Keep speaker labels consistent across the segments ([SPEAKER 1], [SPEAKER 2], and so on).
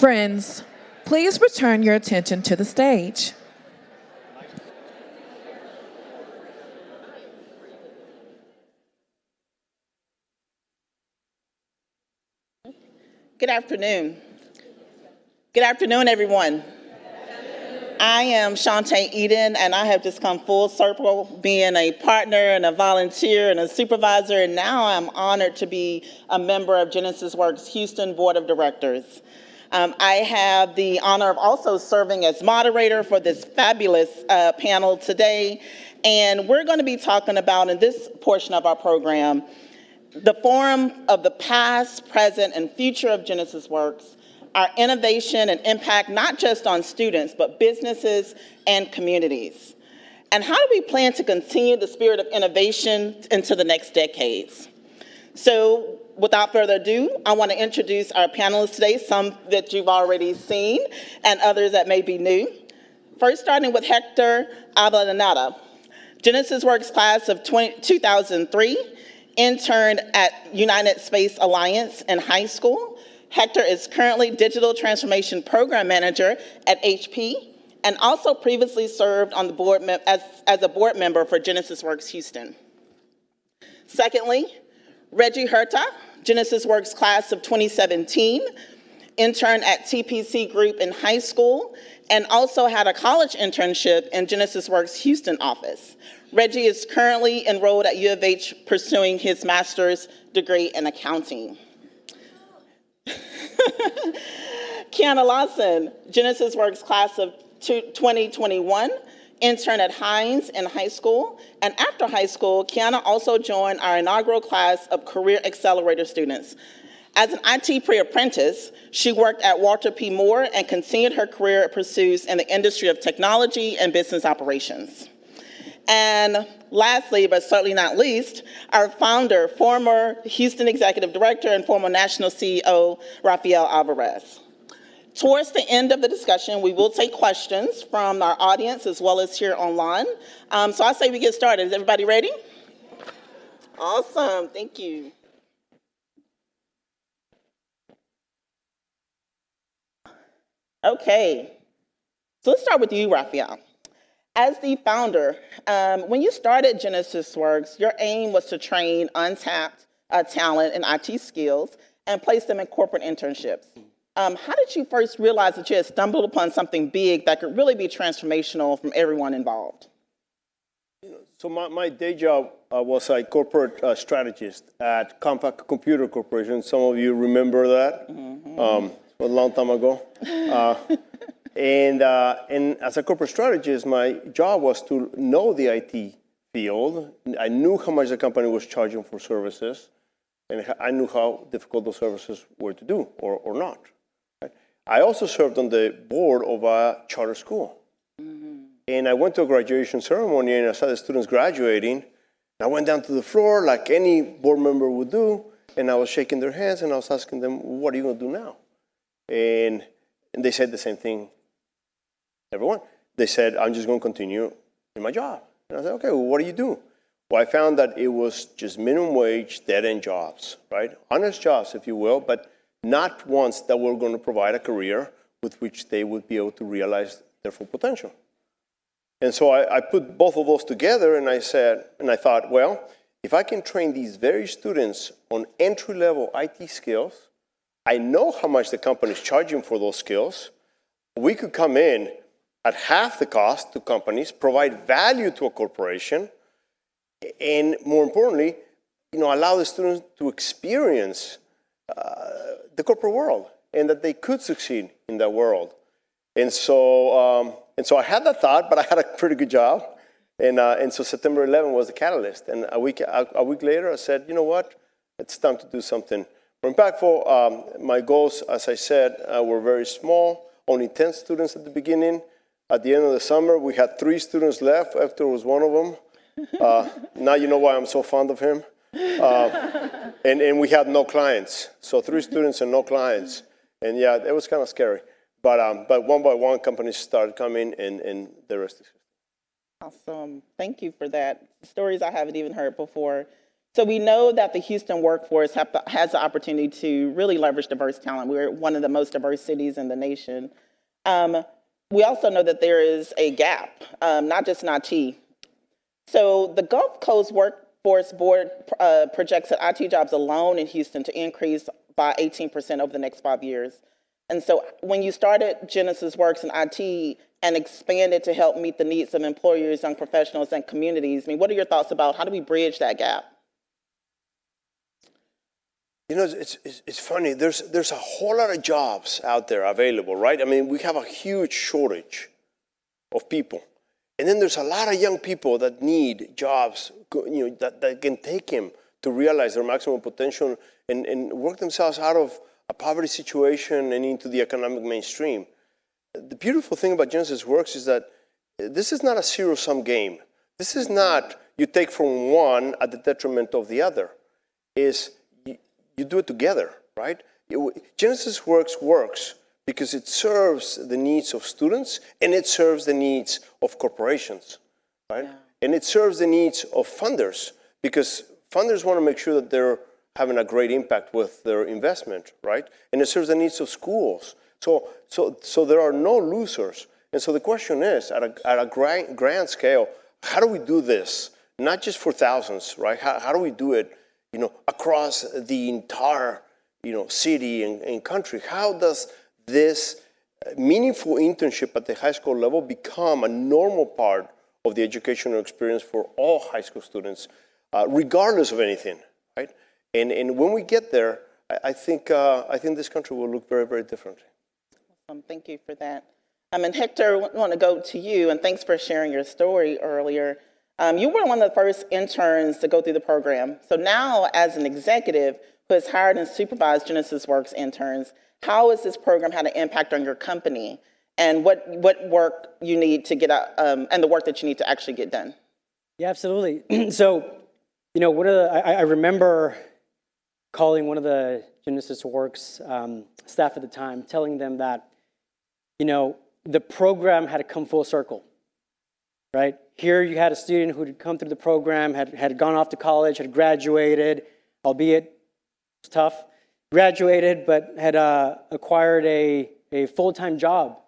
[SPEAKER 1] Friends, please return your attention to the stage.
[SPEAKER 2] Good afternoon. Good afternoon, everyone. I am Shantae Eden, and I have just come full circle being a partner and a volunteer and a supervisor, and now I'm honored to be a member of Genesis Works Houston Board of Directors. I have the honor of also serving as moderator for this fabulous panel today, and we're going to be talking about, in this portion of our program, the forum of the past, present, and future of Genesis Works, our innovation and impact not just on students, but businesses and communities. And how do we plan to continue the spirit of innovation into the next decades? So without further ado, I want to introduce our panelists today, some that you've already seen and others that may be new. First, starting with Hector Avellaneda, Genesis Works class of 2003, interned at United Space Alliance in high school. Hector is currently Digital Transformation Program Manager at HP and also previously served on the board as a board member for Genesis Works Houston. Secondly, Reggie Herta, Genesis Works class of 2017, interned at TPC Group in high school and also had a college internship in Genesis Works Houston office. Reggie is currently enrolled at U of H pursuing his master's degree in accounting. Kiana Lawson, Genesis Works class of 2021, intern at Hines in high school. And after high school, Kiana also joined our inaugural class of Career Accelerator students. As an IT pre-apprentice, she worked at Walter P. Moore and continued her career pursuits in the industry of technology and business operations. And lastly, but certainly not least, our founder, former Houston Executive Director and former National CEO, Rafael Alvarez. Towards the end of the discussion, we will take questions from our audience as well as here online. So I say we get started. Is everybody ready? Awesome, thank you. Okay, so let's start with you, Rafael. As the founder, when you started Genesis Works, your aim was to train untapped talent and IT skills and place them in corporate internships. How did you first realize that you had stumbled upon something big that could really be transformational from everyone involved?
[SPEAKER 3] So my day job was a corporate strategist at Compaq Computer Corporation. Some of you remember that. A long time ago. And as a corporate strategist, my job was to know the IT field. I knew how much the company was charging for services, and I knew how difficult those services were to do or not. Right? I also served on the board of a charter school. And I went to a graduation ceremony, and I saw the students graduating. And I went down to the floor like any board member would do, and I was shaking their hands, and I was asking them, what are you going to do now? And they said the same thing, everyone. They said, I'm just going to continue in my job. And I said, okay, well, what do you do? Well, I found that it was just minimum wage, dead-end jobs, right? Honest jobs, if you will, but not ones that were going to provide a career with which they would be able to realize their full potential. And so I put both of those together, and I thought, well, if I can train these very students on entry-level IT skills, I know how much the company is charging for those skills. We could come in at half the cost to companies, provide value to a corporation, and more importantly, allow the students to experience the corporate world and that they could succeed in that world. And so I had that thought, but I had a pretty good job. And so September 11 was the catalyst. And a week later, I said, you know what? It's time to do something more impactful. My goals, as I said, were very small, only 10 students at the beginning. At the end of the summer, we had 3 students left. Hector was one of them. Now you know why I'm so fond of him. And we had no clients. So 3 students and no clients. And yeah, it was kind of scary. But one by one, companies started coming, and the rest is history.
[SPEAKER 2] Awesome. Thank you for that. Stories I haven't even heard before. So we know that the Houston workforce has the opportunity to really leverage diverse talent. We're one of the most diverse cities in the nation. We also know that there is a gap, not just in IT. So the Gulf Coast Workforce Board projects that IT jobs alone in Houston to increase by 18% over the next 5 years. And so when you started Genesis Works in IT and expanded to help meet the needs of employers, young professionals, and communities, I mean, what are your thoughts about how do we bridge that gap?
[SPEAKER 3] You know, it's funny. There's a whole lot of jobs out there available, right? I mean, we have a huge shortage of people. And then there's a lot of young people that need jobs, you know, that can take them to realize their maximum potential and work themselves out of a poverty situation and into the economic mainstream. The beautiful thing about Genesis Works is that this is not a zero-sum game. This is not you take from one at the detriment of the other. You do it together, right? Genesis works because it serves the needs of students and it serves the needs of corporations, right? Yeah. And it serves the needs of funders because funders want to make sure that they're having a great impact with their investment, right? And it serves the needs of schools. So there are no losers. And so the question is, at a grand scale, how do we do this? Not just for thousands, right? How do we do it, you know, across the entire, you know, city and country? How does this meaningful internship at the high school level become a normal part of the educational experience for all high school students, regardless of anything, right? And when we get there, I think this country will look very, very different.
[SPEAKER 2] Awesome. Thank you for that. And Hector, I want to go to you, and thanks for sharing your story earlier. You were one of the first interns to go through the program. So now, as an executive who has hired and supervised Genesis Works interns, how has this program had an impact on your company, and what work you need to get out, and the work that you need to actually get done?
[SPEAKER 4] Yeah, absolutely. So, you know, I remember calling one of the Genesis Works staff at the time, telling them that, you know, the program had to come full circle, right? Here you had a student who had come through the program, had gone off to college, had graduated, albeit it was tough, graduated, but had acquired a full-time job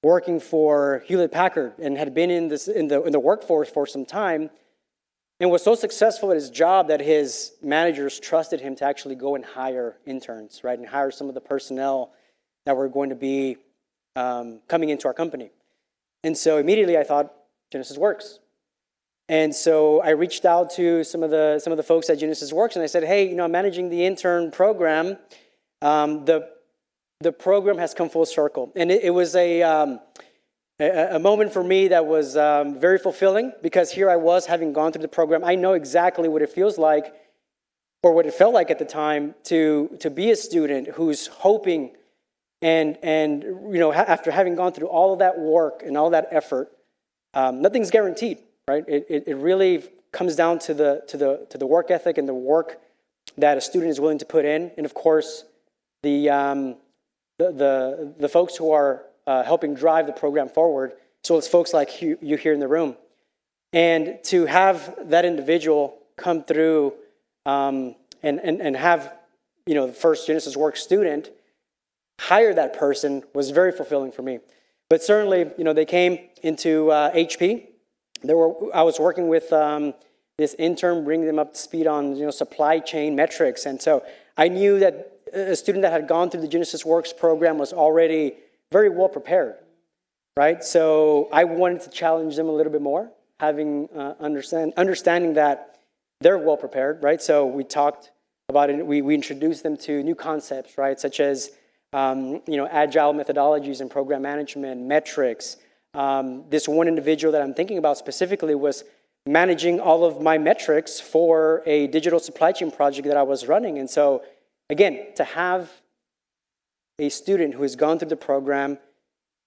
[SPEAKER 4] working for Hewlett-Packard and had been in the workforce for some time and was so successful at his job that his managers trusted him to actually go and hire interns, right, and hire some of the personnel that were going to be coming into our company. And so immediately I thought, Genesis Works. And so I reached out to some of the folks at Genesis Works, and I said, hey, you know, I'm managing the intern program. The program has come full circle. And it was a moment for me that was very fulfilling, because here I was, having gone through the program. I know exactly what it feels like, or what it felt like at the time, to be a student who's hoping and you know, after having gone through all of that work and all that effort, nothing's guaranteed, right? It really comes down to the work ethic and the work that a student is willing to put in, and of course, the folks who are helping drive the program forward. So it's folks like you here in the room, and to have that individual come through and have, you know, the first Genesis Works student hire that person was very fulfilling for me. But certainly, you know, they came into HP. I was working with this intern, bringing them up to speed on, you know, supply chain metrics. And so I knew that a student that had gone through the Genesis Works program was already very well prepared, right? So I wanted to challenge them a little bit more, having understanding that they're well prepared, right? So we talked about it. We introduced them to new concepts, right, such as you know, agile methodologies and program management, metrics. This one individual that I'm thinking about specifically was managing all of my metrics for a digital supply chain project that I was running. And so, again, to have a student who has gone through the program,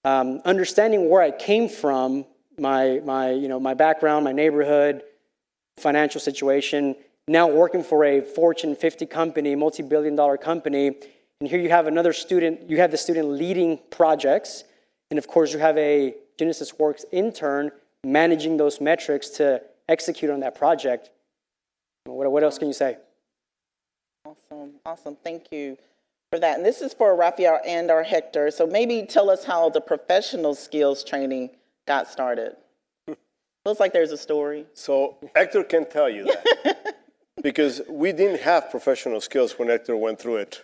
[SPEAKER 4] understanding where I came from, my background, my neighborhood, financial situation, now working for a Fortune 50 company, multi-billion-dollar company. And here you have another student, you have the student leading projects, and of course you have a Genesis Works intern managing those metrics to execute on that project. What else can you say?
[SPEAKER 2] Awesome, awesome. Thank you for that. And this is for Raphael and or Hector. So maybe tell us how the professional skills training got started. Looks like there's a story.
[SPEAKER 3] So Hector can tell you that because we didn't have professional skills when Hector went through it.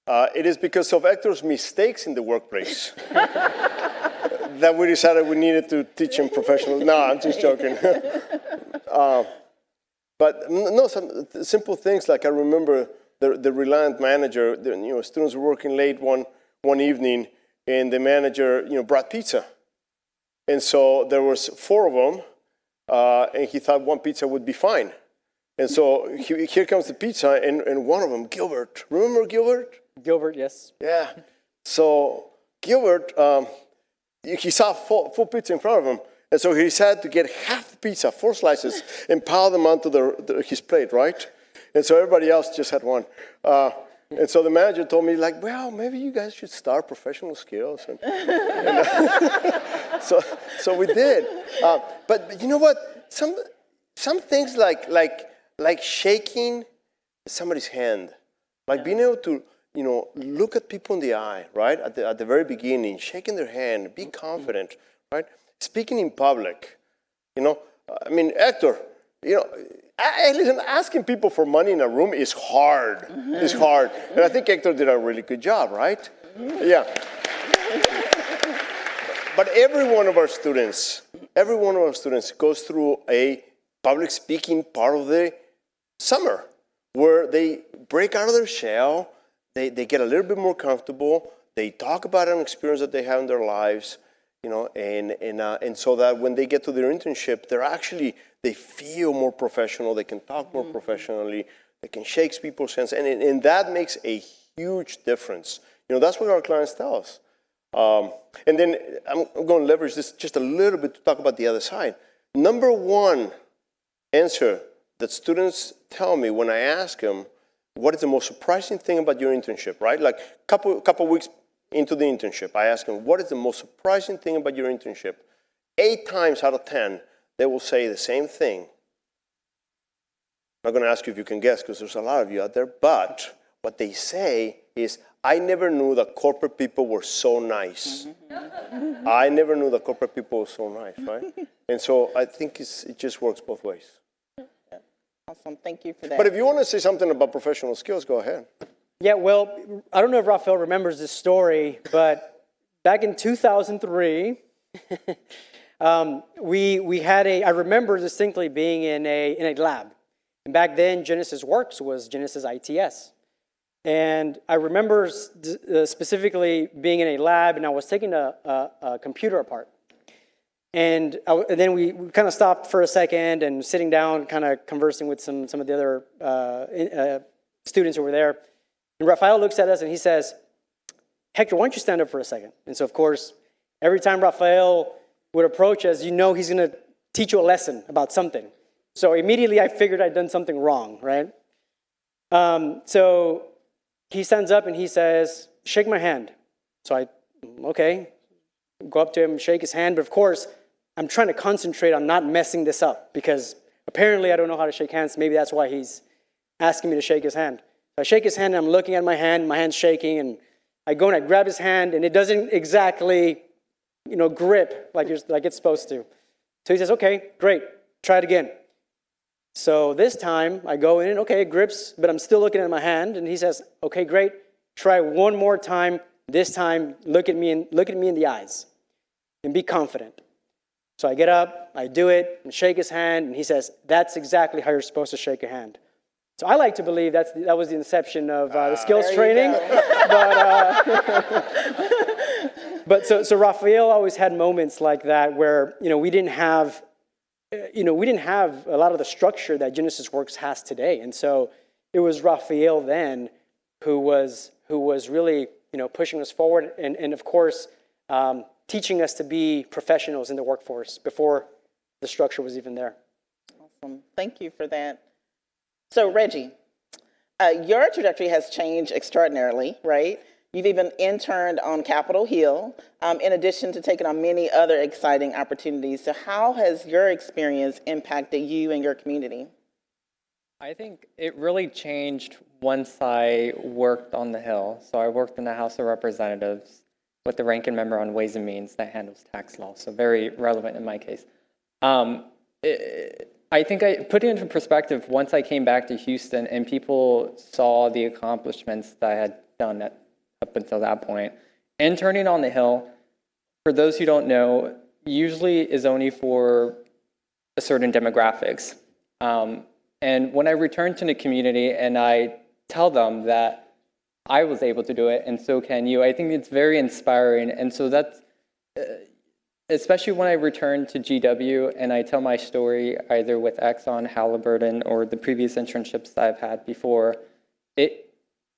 [SPEAKER 3] It is because of Hector's mistakes in the workplace that we decided we needed to teach him professional. No, I'm just joking. But no, some simple things like I remember the Reliant manager. Students were working late one evening, and the manager brought pizza, and so there was 4 of them, and he thought one pizza would be fine, and so here comes the pizza, and one of them, Gilbert. Remember Gilbert?
[SPEAKER 4] Gilbert, yes.
[SPEAKER 3] Yeah. So Gilbert, he saw full pizza in front of him. And so he decided to get half the pizza, 4 slices, and pile them onto his plate, right? And so everybody else just had one. And so the manager told me, like, well, maybe you guys should start professional skills. So we did. But you know what? Some things like shaking somebody's hand, like being able to look at people in the eye, right? At the very beginning, shaking their hand, be confident, right? Speaking in public, Hector, listen, asking people for money in a room is hard. It's hard. And I think Hector did a really good job, right? Yeah. But every one of our students goes through a public speaking part of the summer where they break out of their shell, they get a little bit more comfortable, they talk about an experience that they have in their lives, and so that when they get to their internship, they feel more professional, they can talk more professionally, they can shake people's hands, and that makes a huge difference. That's what our clients tell us. And then I'm going to leverage this just a little bit to talk about the other side. Number one answer that students tell me when I ask them, what is the most surprising thing about your internship, right? Like couple weeks into the internship, I ask them, what is the most surprising thing about your internship? 8 times out of 10, they will say the same thing. I'm not going to ask you if you can guess because there's a lot of you out there, but what they say is, I never knew that corporate people were so nice. I never knew that corporate people were so nice, right? And so I think it just works both ways.
[SPEAKER 2] Awesome, thank you for that.
[SPEAKER 3] But if you want to say something about professional skills, go ahead.
[SPEAKER 4] Yeah, well, I don't know if Raphael remembers this story, but back in 2003, we had I remember distinctly being in a lab. And back then, Genesis Works was Genesis ITS. And I remember specifically being in a lab, and I was taking a computer apart. And then we kind of stopped for a second and sitting down, kind of conversing with some of the other students who were there. And Raphael looks at us and he says, Hector, why don't you stand up for a second? And so, of course, every time Raphael would approach us, he's going to teach you a lesson about something. So immediately I figured I'd done something wrong, right? So he stands up and he says, shake my hand. So okay, go up to him, shake his hand. But of course, I'm trying to concentrate on not messing this up because apparently I don't know how to shake hands. Maybe that's why he's asking me to shake his hand. I shake his hand and I'm looking at my hand's shaking, and I go and I grab his hand and it doesn't exactly, grip like it's supposed to. So he says, okay, great, try it again. So this time I go in, okay, it grips, but I'm still looking at my hand, and he says, okay, great, try one more time. This time, look at me in the eyes and be confident. So I get up, I do it, and shake his hand, and he says, that's exactly how you're supposed to shake a hand. So I like to believe that was the inception of the skills training. But so Raphael always had moments like that where we didn't have a lot of the structure that Genesis Works has today, and so it was Raphael then who was really pushing us forward, and of course teaching us to be professionals in the workforce before the structure was even there.
[SPEAKER 2] Awesome, thank you for that. So Reggie, your trajectory has changed extraordinarily, right? You've even interned on Capitol Hill, in addition to taking on many other exciting opportunities. So how has your experience impacted you and your community?
[SPEAKER 5] I think it really changed once I worked on the Hill. So I worked in the House of Representatives with the ranking member on Ways and Means that handles tax law, so very relevant in my case. I think I put it into perspective once I came back to Houston and people saw the accomplishments that I had done up until that point. Interning on the Hill, for those who don't know, usually is only for a certain demographics. And when I return to the community and I tell them that I was able to do it and so can you, I think it's very inspiring. And so that's, especially when I return to GW and I tell my story either with Exxon, Halliburton, or the previous internships that I've had before, it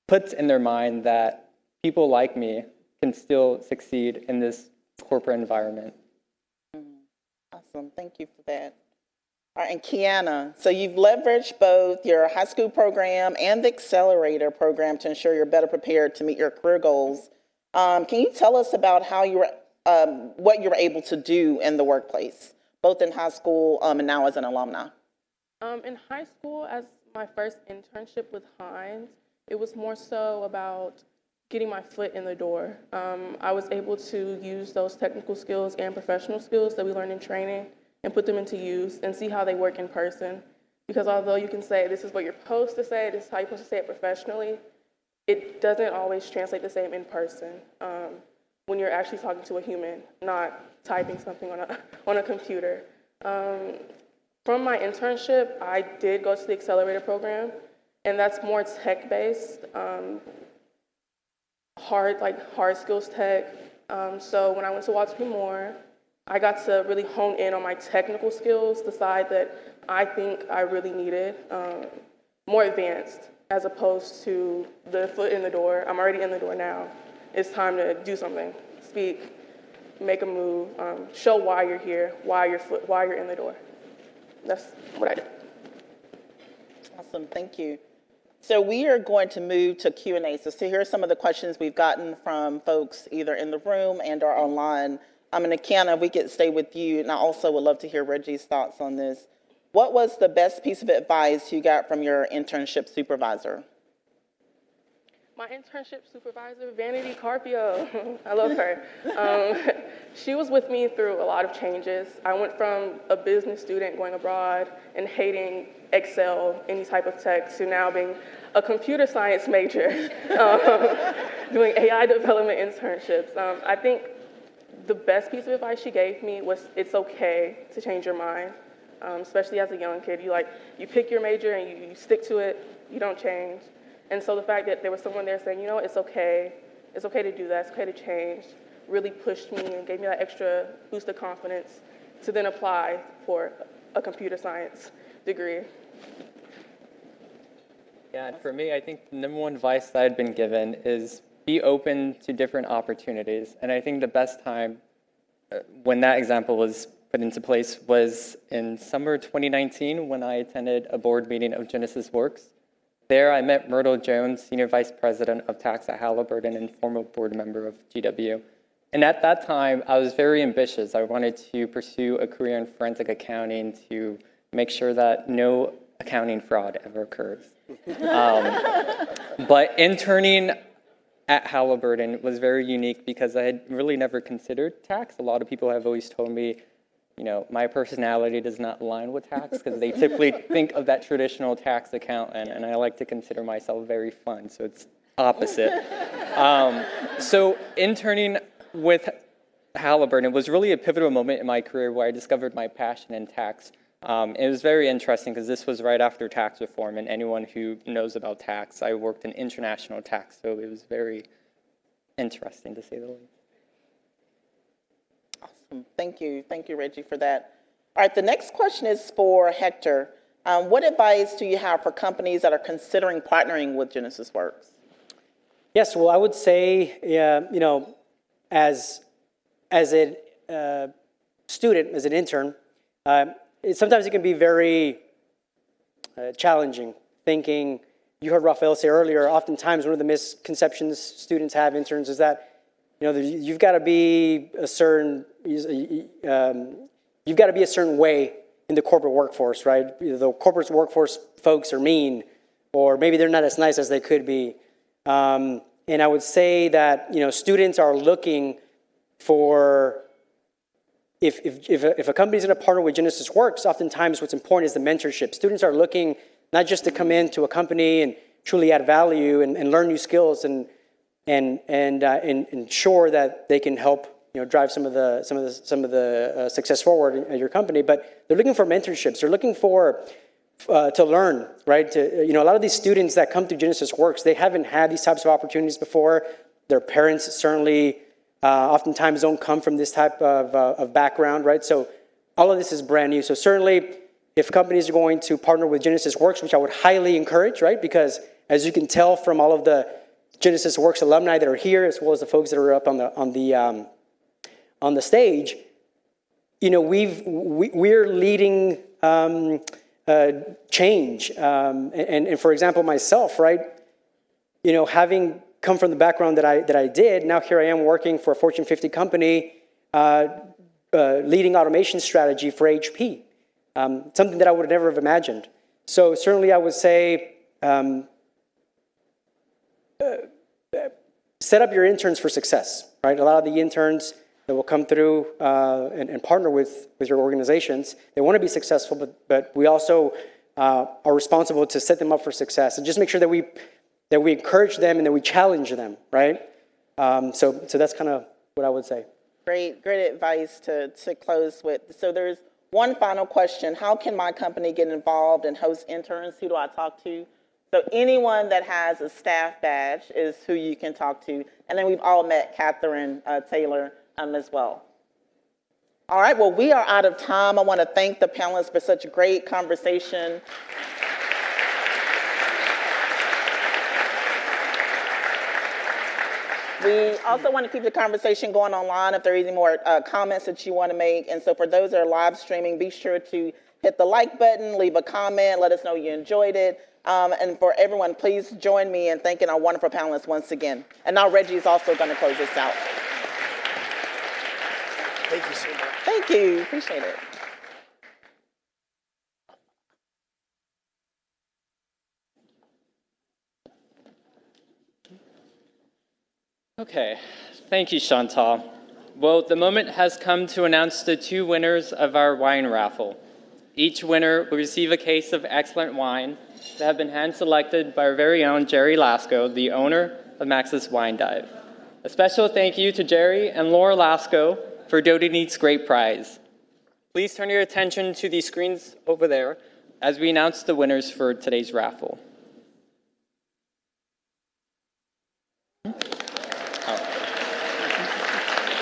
[SPEAKER 5] puts in their mind that people like me can still succeed in this corporate environment.
[SPEAKER 2] Awesome, thank you for that. All right, and Kiana, so you've leveraged both your high school program and the accelerator program to ensure you're better prepared to meet your career goals. Can you tell us about how you were, what you were able to do in the workplace, both in high school and now as an alumni?
[SPEAKER 6] In high school, as my first internship with Heinz, it was more so about getting my foot in the door. I was able to use those technical skills and professional skills that we learned in training and put them into use and see how they work in person. Because although you can say, this is what you're supposed to say, this is how you're supposed to say it professionally, it doesn't always translate the same in person when you're actually talking to a human, not typing something on a computer. From my internship, I did go to the accelerator program, and that's more tech-based, hard skills tech. So when I went to Walter P. Moore, I got to really hone in on my technical skills, the side that I think I really needed, more advanced, as opposed to the foot in the door. I'm already in the door now. It's time to do something, speak, make a move, show why you're here, why you're in the door. That's what I did.
[SPEAKER 2] Awesome, thank you. So we are going to move to Q&A. So here are some of the questions we've gotten from folks either in the room and or online. And Kiana, if we could stay with you, and I also would love to hear Reggie's thoughts on this. What was the best piece of advice you got from your internship supervisor?
[SPEAKER 6] My internship supervisor, Vanity Carpio, I love her. She was with me through a lot of changes. I went from a business student going abroad and hating Excel, any type of tech, to now being a computer science major, doing AI development internships. I think the best piece of advice she gave me was it's okay to change your mind, especially as a young kid. You pick your major and you stick to it, you don't change. And so the fact that there was someone there saying, you know, it's okay to do that, it's okay to change, really pushed me and gave me that extra boost of confidence to then apply for a computer science degree.
[SPEAKER 5] Yeah, and for me, I think the number one advice that I'd been given is be open to different opportunities. And I think the best time when that example was put into place was in summer 2019 when I attended a board meeting of Genesis Works. There I met Myrtle Jones, Senior Vice President of Tax at Halliburton and former board member of GW. And at that time, I was very ambitious. I wanted to pursue a career in forensic accounting to make sure that no accounting fraud ever occurs. But interning at Halliburton was very unique because I had really never considered tax. A lot of people have always told me, you know, my personality does not align with tax because they typically think of that traditional tax accountant, and I like to consider myself very fun, so it's opposite. So interning with Halliburton was really a pivotal moment in my career where I discovered my passion in tax. It was very interesting because this was right after tax reform, and anyone who knows about tax, I worked in international tax, so it was very interesting to say the least.
[SPEAKER 2] Awesome, thank you, Reggie, for that. All right, the next question is for Hector. What advice do you have for companies that are considering partnering with Genesis Works?
[SPEAKER 4] Yes, well, I would say, you know, as a student, as an intern, sometimes it can be very challenging thinking. You heard Rafael say earlier, oftentimes one of the misconceptions students have, interns, is that, you know, you've got to be a certain, you've got to be a certain way in the corporate workforce, right? Either the corporate workforce folks are mean, or maybe they're not as nice as they could be. And I would say that, students are looking for, if a company's going to partner with Genesis Works, oftentimes what's important is the mentorship. Students are looking not just to come into a company and truly add value and learn new skills and ensure that they can help drive some of the success forward at your company, but they're looking for mentorships. They're looking for to learn, right? A lot of these students that come through Genesis Works, they haven't had these types of opportunities before. Their parents certainly oftentimes don't come from this type of background, right? So all of this is brand new. So certainly, if companies are going to partner with Genesis Works, which I would highly encourage, right? Because as you can tell from all of the Genesis Works alumni that are here, as well as the folks that are up on the stage, we're leading change. And for example, myself, right? Having come from the background that I did, now here I am working for a Fortune 50 company, leading automation strategy for HP. Something that I would never have imagined. So certainly I would say, set up your interns for success, right? A lot of the interns that will come through and partner with your organizations, they want to be successful, but we also are responsible to set them up for success and just make sure that we encourage them and that we challenge them, right? So that's kind of what I would say.
[SPEAKER 2] Great advice to close with. So there's one final question. How can my company get involved and host interns? Who do I talk to? So anyone that has a staff badge is who you can talk to. And then we've all met Catherine Taylor as well. All right, well, we are out of time. I want to thank the panelists for such a great conversation. We also want to keep the conversation going online if there are any more comments that you want to make. And so for those that are live streaming, be sure to hit the like button, leave a comment, let us know you enjoyed it. And for everyone, please join me in thanking our wonderful panelists once again. And now Reggie is also going to close this out.
[SPEAKER 3] Thank you so much.
[SPEAKER 2] Thank you. Appreciate it.
[SPEAKER 5] Okay, thank you, Chantal. Well, the moment has come to announce the two winners of our wine raffle. Each winner will receive a case of excellent wine that have been hand-selected by our very own Jerry Lasco, the owner of Max's Wine Dive. A special thank you to Jerry and Laura Lasco for donating this great prize. Please turn your attention to the screens over there as we announce the winners for today's raffle.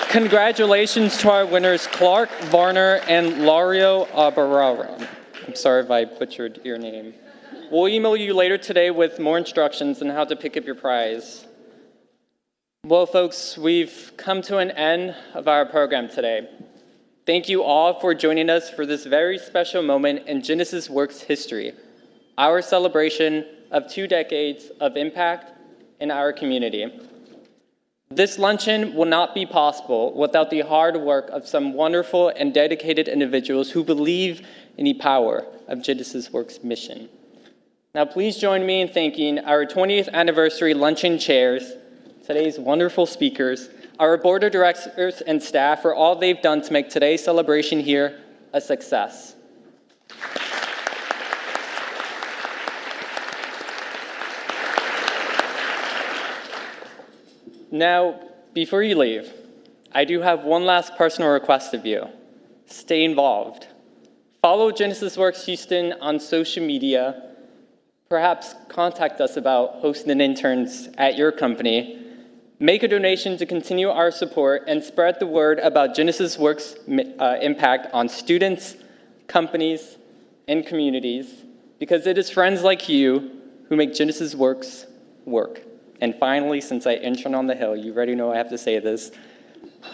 [SPEAKER 5] Congratulations to our winners, Clark Varner and Lario Abarara. I'm sorry if I butchered your name. We'll email you later today with more instructions on how to pick up your prize. Well, folks, we've come to an end of our program today. Thank you all for joining us for this very special moment in Genesis Works history, our celebration of 2 decades of impact in our community. This luncheon will not be possible without the hard work of some wonderful and dedicated individuals who believe in the power of Genesis Works' mission. Now, please join me in thanking our 20th anniversary luncheon chairs, today's wonderful speakers, our board of directors and staff for all they've done to make today's celebration here a success. Now, before you leave, I do have one last personal request of you. Stay involved. Follow Genesis Works Houston on social media. Perhaps contact us about hosting interns at your company. Make a donation to continue our support and spread the word about Genesis Works' impact on students, companies, and communities, because it is friends like you who make Genesis Works work. And finally, since I interned on the Hill, you already know I have to say this.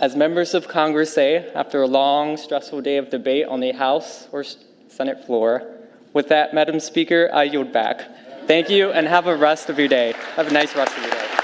[SPEAKER 5] As members of Congress say, after a long, stressful day of debate on the House or Senate floor, with that, Madam Speaker, I yield back. Thank you, and have a rest of your day. Have a nice rest of your day.